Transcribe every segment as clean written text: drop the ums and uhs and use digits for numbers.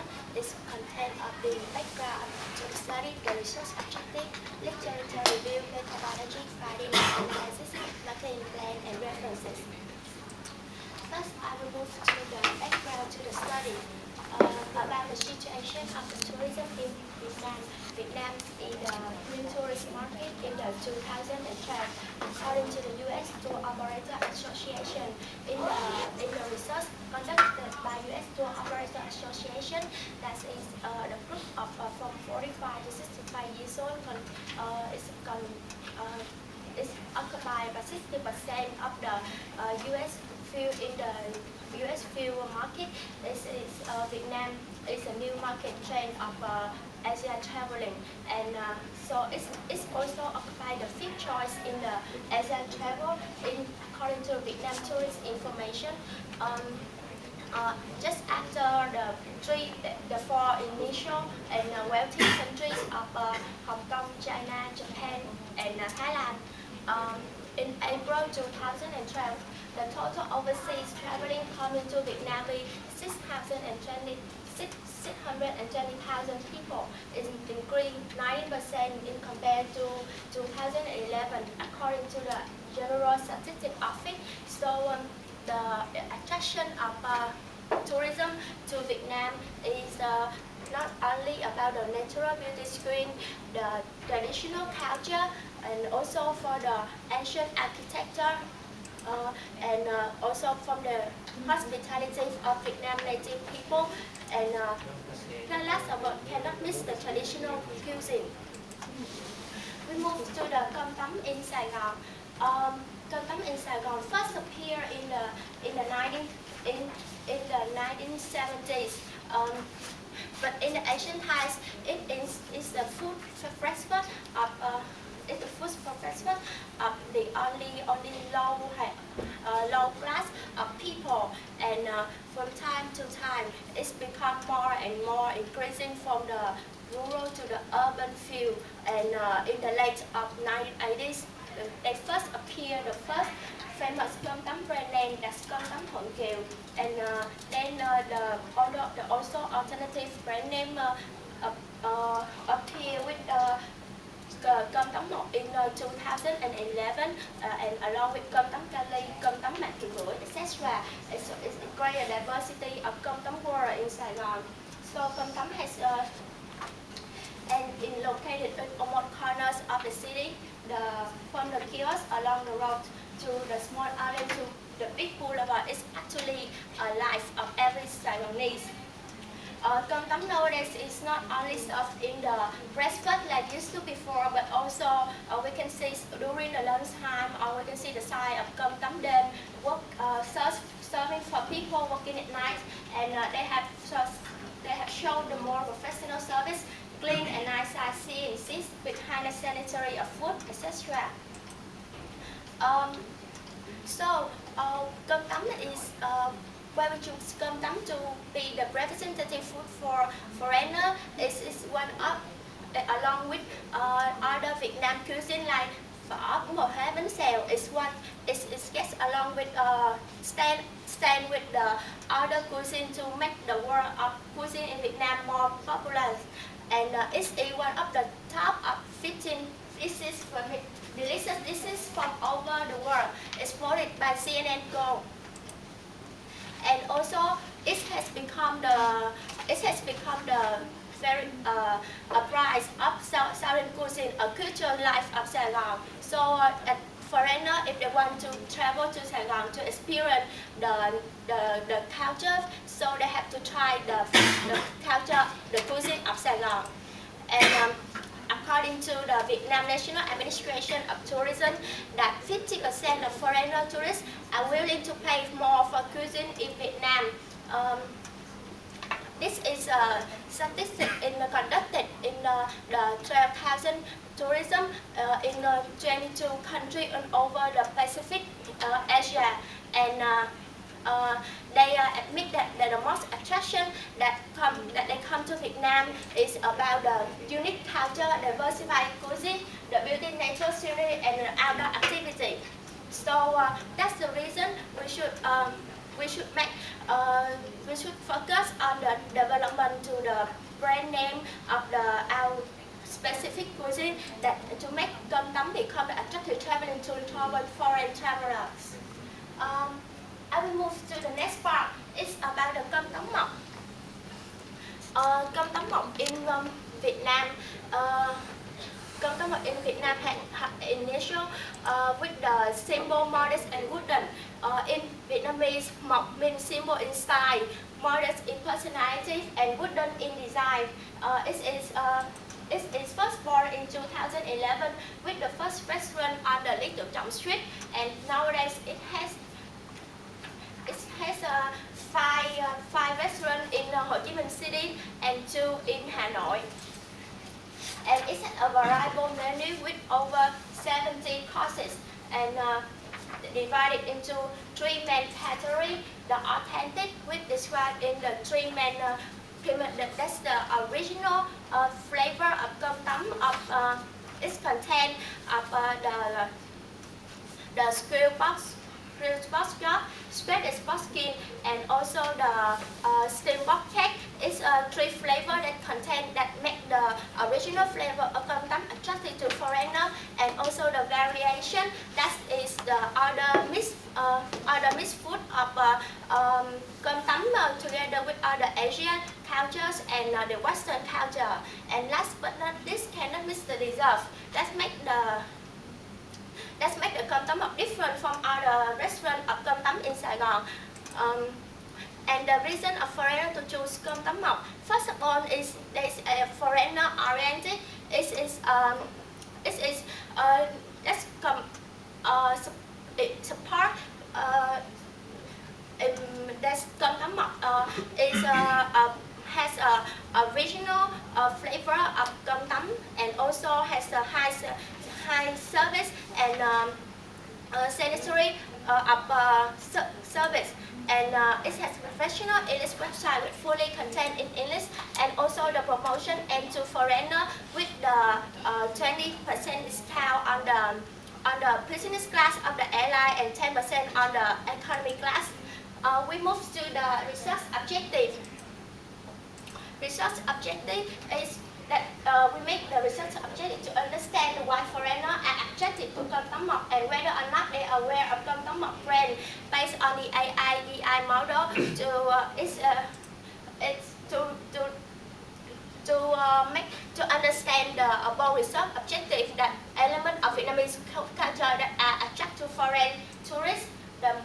report is content of the background to study, the research objective, literature review, methodology, finding analysis, marketing plan, and references. First, I will move to the background to the study. About the situation of the tourism in Vietnam. Vietnam is the new tourist market in the 2012, according to the U.S. Tour Operator Association. In the research conducted by U.S. Tour Operator Association, that is the group of from 45 to 65 years old is occupied by 60% of the U.S. field in the U.S. field market. Vietnam is a new market trend of Asia traveling, and so it's also occupied the fifth choice in the Asia travel according to Vietnam Tourist Information. Just after the four initial and wealthy countries of Hong Kong, China, Japan, and Thailand. In April 2012, the total overseas traveling coming to Vietnam is 620,000 people. It increased 90% in compared to 2011, according to the General Statistics Office. So the attraction of tourism to Vietnam is not only about the natural beauty screen, the traditional culture, and also for the ancient architecture, and also from the hospitality of Vietnam native people, and last of all, cannot miss the traditional cuisine. We move to the cơm tấm in Saigon. Cơm tấm in Saigon first appeared in the 1970s. But in the ancient times, it is the food festival of the only low class of people, and from time to time, it's become more and more increasing from the rural to the urban field. And in the late of 1980s, they first appeared the first famous cơm tấm brand name, that's cơm tấm Thuận Kiều, and then the also alternative brand name appeared with cơm tấm một in 2011, and along with cơm tấm Cali, cơm tấm Mạc Thị Bưởi, etc. It's great diversity of cơm tấm world in Saigon. So cơm tấm has and is located in almost corners of the city. From the kiosk along the road to the small alley to the big boulevard is actually a life of every Saigonese. Cơm tấm nowadays is not only served in the breakfast like used to before, but also we can see during the lunchtime, or we can see the sign of cơm tấm đêm, serving for people working at night, and they have shown the more professional service, clean and nice seeing seats with high sanitary of food, etc. Cơm tấm is where we choose cơm tấm to be the representative food for foreigner. Is one of, along with other Vietnam cuisine like phở, bún bò Huế, bánh xèo. It's gets along with stand with the other cuisine to make the world of cuisine in Vietnam more popular. And it's one of the top of 15 delicious dishes from over the world, exported by CNN Go. And also, it has become the very a prize of Southern cuisine, a cultural life of Saigon. So, foreigner, if they want to travel to Saigon to experience the culture, so they have to try the culture, the cuisine of Saigon. And according to the Vietnam National Administration of Tourism, that 50% of foreigner tourists are willing to pay more for cuisine in Vietnam. This is a statistic conducted in the 12,000 tourism in 22 countries over the Pacific Asia, and they admit that the most attraction that they come to Vietnam is about the unique culture, diversified cuisine, the beauty, nature scenery, and the outdoor activity. So that's the reason we we should focus on the development to the brand name of our specific cuisine that to make cơm tấm become attractive traveling to toward foreign travelers. I will move to the next part. It's about the cơm tấm mọc. Cơm tấm mọc in Việt Nam. Cơm tấm mọc in Vietnam had initial with the symbol modest and wooden. In Vietnamese, mọc means simple in style, modest in personality, and wooden in design. It is first born in 2011 with the first restaurant on the Little Trọng Street, and nowadays it has five restaurants in Ho Chi Minh City and 2 in Hanoi. And it has a variable menu with over 70 courses and divided into 3 main categories. The authentic, which described in the 3 main pyramid, that's the original flavor of cơm tấm, of its content of the square box job, spread is skin, and also the steamed box cake. It's 3 flavors that make the original flavor of cơm tấm attractive to foreigner, and also the variation that is the other mixed food of cơm tấm together with other Asian cultures and the Western culture. And last but not least, cannot miss the dessert. That make the cơm tấm mọc different from other restaurants of cơm tấm in Saigon. And the reason of foreigner to choose cơm tấm mọc, first of all, is there's a foreigner oriented. Support. That's cơm tấm mọc has a original flavor of cơm tấm, and also has a high service and sanitary service, and it has professional English website with fully content in English, and also the promotion aimed to foreigner with the 20% discount on the business class of the airline and 10% on the economy class. We move to the research objective. Research objective is that we make the research objective to understand why foreigners are attracted to cơm tấm mọc and whether or not they are aware of cơm tấm mọc brand based on the AIDI model. To understand the above research objective, that element of Vietnamese culture that are attract to foreign tourists.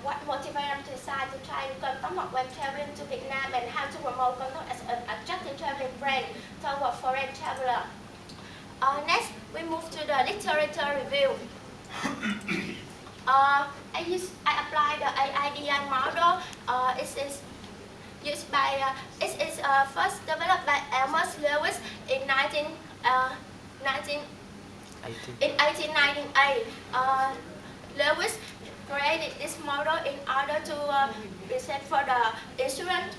What motivates them to decide to try cơm tấm mọc when traveling to Vietnam, and how to promote cơm tấm as an attractive traveling brand toward foreign traveler. Next, we move to the literature review. I apply the AIDI model. It is first developed by Amos Lewis in 1898. Lewis created this model in order to present for the insurance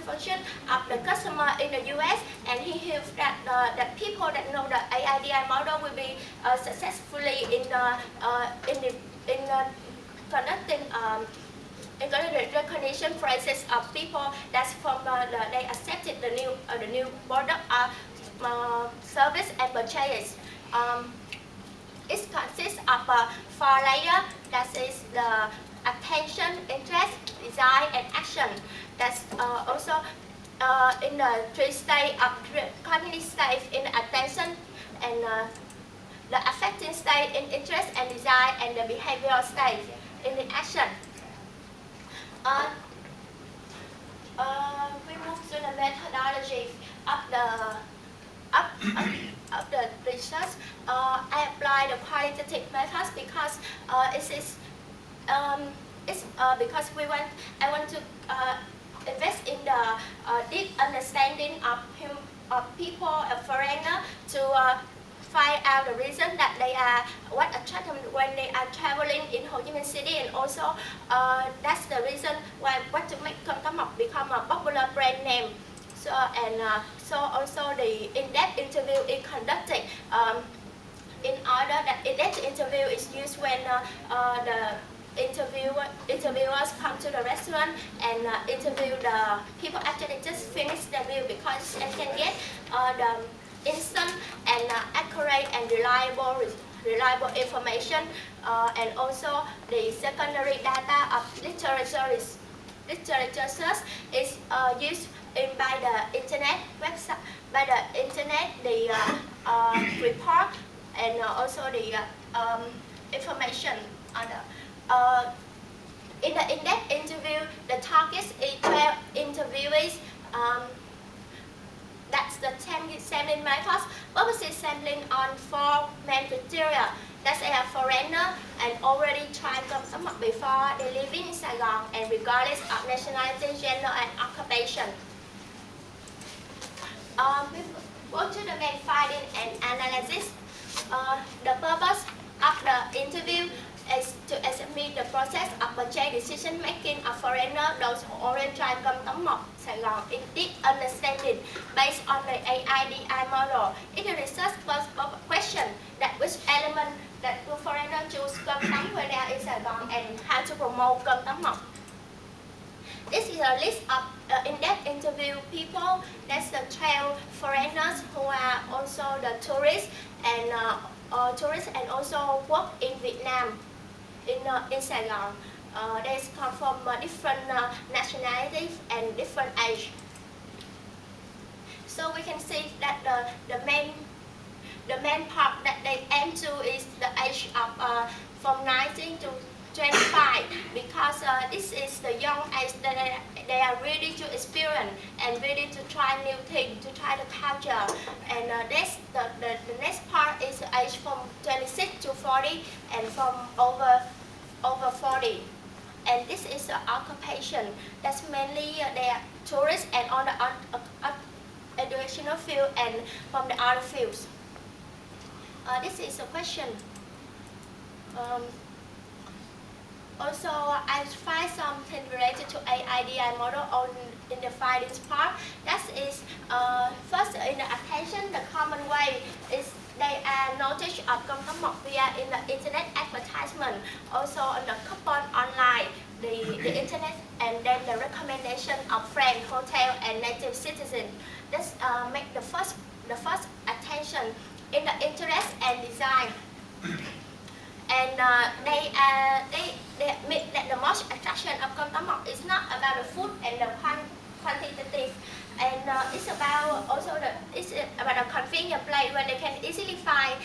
function of the customer in the US, and he hopes that that people that know the AIDI model will be successfully in connecting in the recognition process of people that's from they accepted the new product service and purchase. It consists of 4 layers. That is the attention, interest, design, and action. That's also in the 3 stages of cognitive stage in the attention, and the affecting stage in interest and design, and the behavioral stage in the action. We move to the methodology of the research. I apply the qualitative methods because I want to invest in the deep understanding of people, of foreigner, to find out the reason that they are, what attracts them when they are traveling in Ho Chi Minh City, and also that's the reason why what to make cơm tấm mọc become a popular brand name. So also the in-depth interview is conducted. In order that in-depth interview is used when interviewers come to the restaurant and interview the people after they just finish their meal, because they can get the instant and accurate and reliable information, and also the secondary data of literature search is used by the internet website, by the internet, the report, and also the information on the in the in-depth interview. The target is 12 interviewees. That's the sampling method. Purpose is sampling on 4 main criteria. That's a foreigner and already tried come up before they living in Saigon, and regardless of nationality, gender, and occupation. We go to the main finding and analysis. The purpose of the interview is to examine the process of purchase decision making of foreigner, those who already tried come tấm mọc Saigon in deep understanding based on the AIDI model. It is research question that which element that the foreigner choose come tấm when they are in Saigon, and how to promote come tấm mọc. This is a list of in-depth interview people. That's the 12 foreigners who are also the tourists and also work in Vietnam, in Saigon. They come from different nationalities and different age. So we can see that the main part that they aim to is the age of from 19 to 25, because this is the young age that they are ready to experience and ready to try new things, to try the culture. And that's the next part is the age from 26 to 40 and from over 40. And this is the occupation. That's mainly they are tourists and on the educational field and from the other fields. This is a question. Also, I find something related to AIDI model in the findings part. That is, first in the attention, the common way is they are notice of công tấm mọc via in the internet advertisement, also on the coupon online, the internet, and then the recommendation of friend, hotel, and native citizen. That's make the first attention in the interest and design. And they admit that the most attraction of công tấm mọc is not about the food and the quantitative, and it's about a convenient place where they can easily find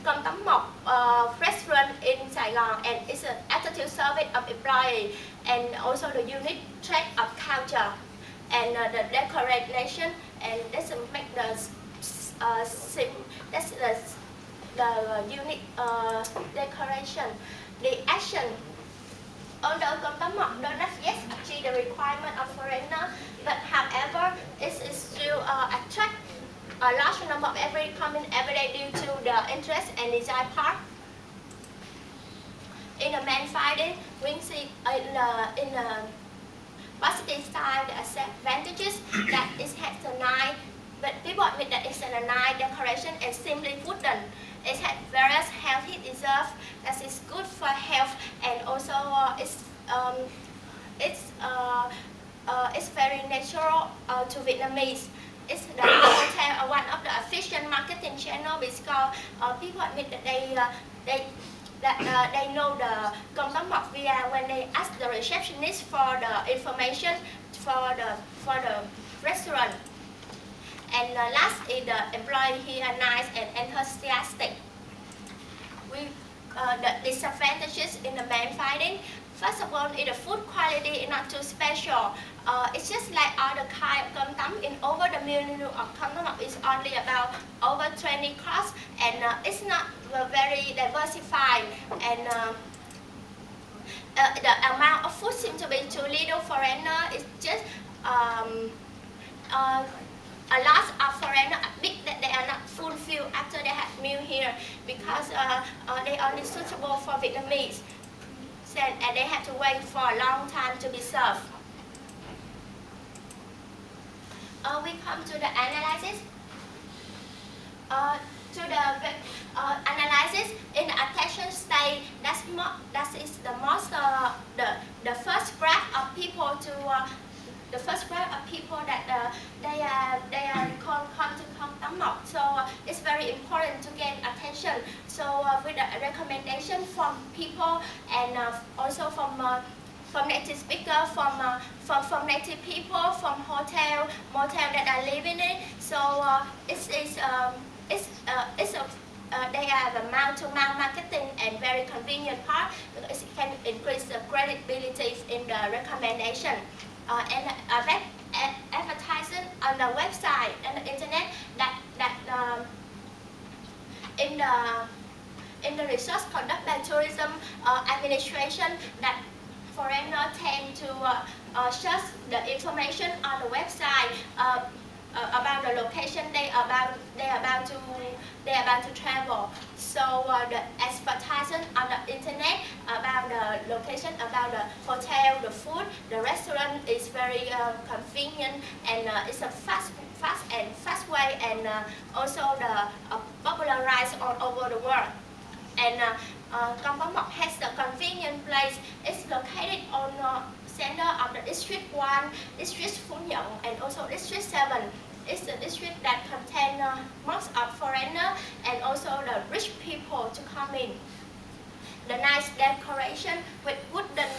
công tấm mọc restaurant in Saigon, and it's an attitude service of employee, and also the unique trait of culture, and the decoration, and that's make the unique decoration. The action. Although công tấm mọc does not yet achieve the requirement of foreigner, but however, it is still attract a large number of coming every day due to the interest and design part. In the main finding, we see in the positive side the advantages that it has a nice, but people admit that it's a nice decoration and simply wooden. It has various healthy reserves that is good for health, and also it's very natural to Vietnamese. It's the hotel, one of the efficient marketing channel, because people admit that they know the công tấm mọc via when they ask the receptionist for the information for the restaurant. And last is the employee here are nice and enthusiastic. The disadvantages in the main finding. First of all, is the food quality is not too special. It's just like other kind of cơm tấm. In over the menu of cơm tấm is only about over 20 courses, and it's not very diversified. And the amount of food seems to be too little. Foreigner is just a lot of foreigners admit that they are not fulfilled after they have meal here, because they are only suitable for Vietnamese, and they have to wait for a long time to be served. We come to the analysis. to the analysis in the attention state. That is the most the first graph of people to the first graph of people that they are come to come tắm mọc. So it's very important to get attention. So with the recommendation from people and also from native speaker, from native people, from motel that are living in. So they have a mouth-to-mouth marketing and very convenient part because it can increase the credibility in the recommendation. And advertising on the website and the internet in the research conducted by tourism administration that foreigners tend to search the information on the website about the location they are about to travel. So the advertising on the internet about the location, about the hotel, the food, the restaurant is very convenient, and it's a fast way, and also the popularized all over the world. And Kampong Mok has a convenient place. It's located on center of the District 1, District Phú Nhuận, and also District 7. It's the district that contains most of foreigners and also the rich people to come in. The nice decoration with wooden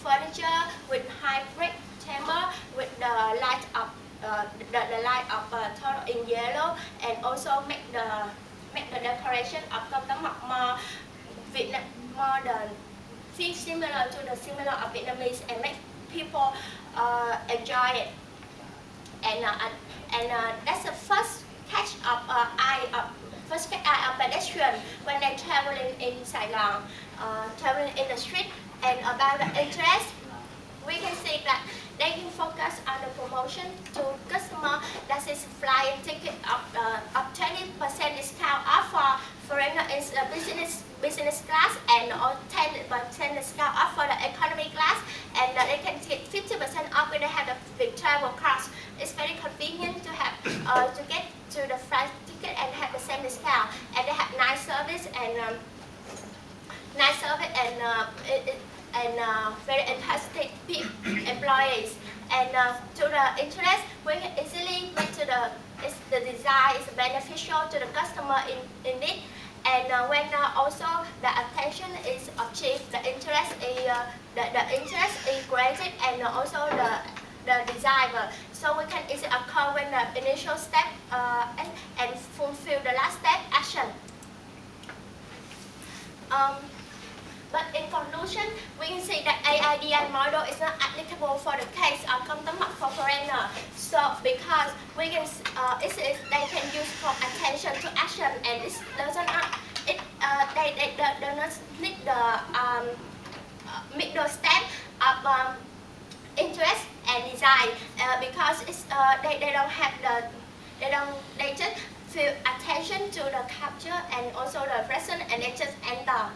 furniture, with high brick chamber, with the light of the light of total in yellow, and also make the decoration of Kampong Mok more similar to the similar of Vietnamese, and make people enjoy it. And that's the first catch of eye of pedestrian when they're traveling in Saigon, traveling in the street. And about the interest, we can see that they can focus on the promotion to customer. That is flying ticket of 20% discount off for foreigner is business class, and 10% discount off for the economy class, and they can get 50% off when they have the big travel cards. It's very convenient to have to get to the flight ticket and have the same discount, and they have nice service and very enthusiastic employees. And to the interest, we can easily make to the design is beneficial to the customer in it. And when also the attention is achieved, the interest is granted, and also the design. So we can easily occur when the initial step and fulfill the last step action. But in conclusion, we can see that AIDI model is not applicable for the case of Kampong Mok for foreigner. So because we can, they can use from attention to action, and it doesn't they do not need the middle step of interest and design because it's they don't have they just feel attention to the capture and also the present, and they just enter.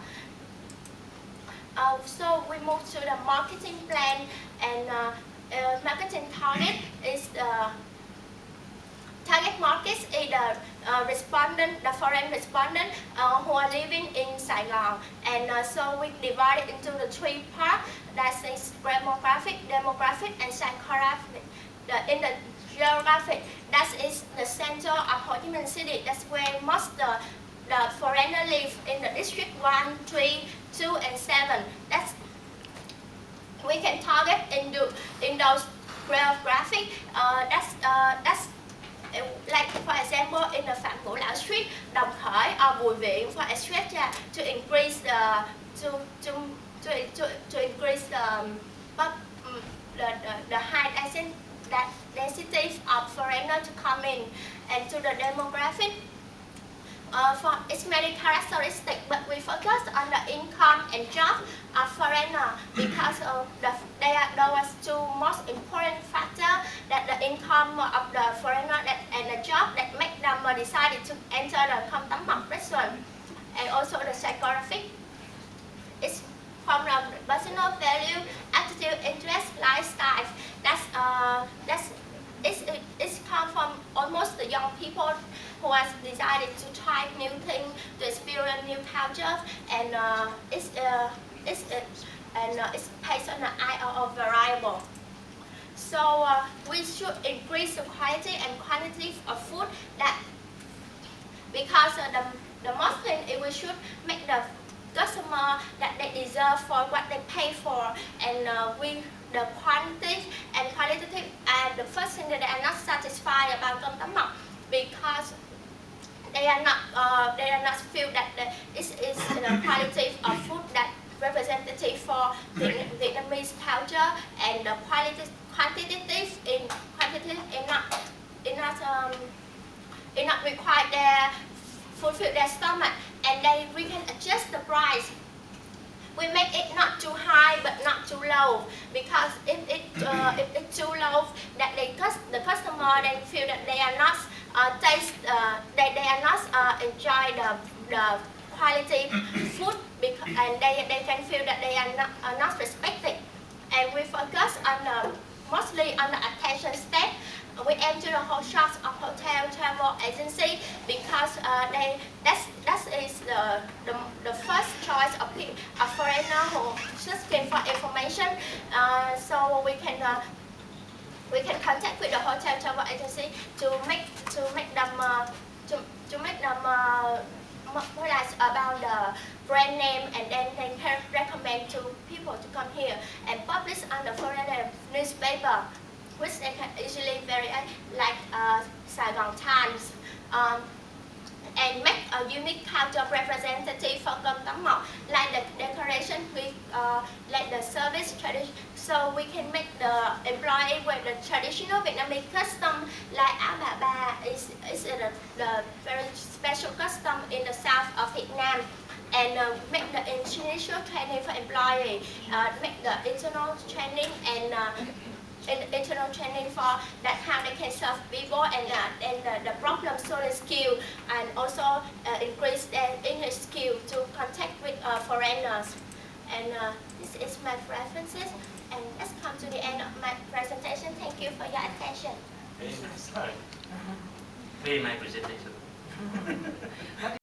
So we move to the marketing plan, and marketing target is the target markets is the respondent, the foreign respondent who are living in Saigon, and so we divide it into the three parts. That is demographic, and psychographic. In the geographic, that is the center of Ho Chi Minh City. That's where most the foreigner live in the district 1, 3, 2, and 7. We can target in those geographic. That's like for example in the Phạm Ngũ Lão Street, Đồng Khởi or Bùi Viện for Australia, to increase the high density of foreigners to come in. And to the demographic, for its many characteristics, but we focus on the income and job of foreigner because they are those two most important factors, that the income of the foreigner and the job that make them decided to enter the Kampong Mok restaurant. And also the psychographic, it's from the personal value, attitude, interest, lifestyle. It's come from young people who has decided to try new things, to experience new culture, and it's based on an IRO variable. So we should increase the quality and quantity of food because the most thing is we should make the customer that they deserve for what they pay for, and the quantity and qualitative are the first thing that they are not satisfied about cơm tấm mọc, because they are not feel that it is the quality of food that representative for Vietnamese culture, and the quantitative is not required their fulfill their stomach, and then we can adjust the price. We make it not too high but not too low, because if it's too low, that the customer then feel that they are not they are not enjoy the quality food, and they can feel that they are not respected. And we focus on mostly on the attention step. We aim to the whole shops of hotel travel agency, because that is the first choice of a foreigner who just came for information. So we can contact with the hotel travel agency to make them realize about the brand name, and then they can recommend to people to come here and publish on the foreigner newspaper, which they can easily vary, like Saigon Times, and make a unique culture representative for cơm tấm mọc, like the decoration with like the service tradition. So we can make the employee with the traditional Vietnamese custom, like áo bà ba is the very special custom in the south of Vietnam, and make the initial training for employee, make the internal training and internal training for that how they can serve people, and the problem solving skill, and also increase their English skill to contact with foreigners. And this is my references, and let's come to the end of my presentation. Thank you for your attention. Very nice. Very nice presentation.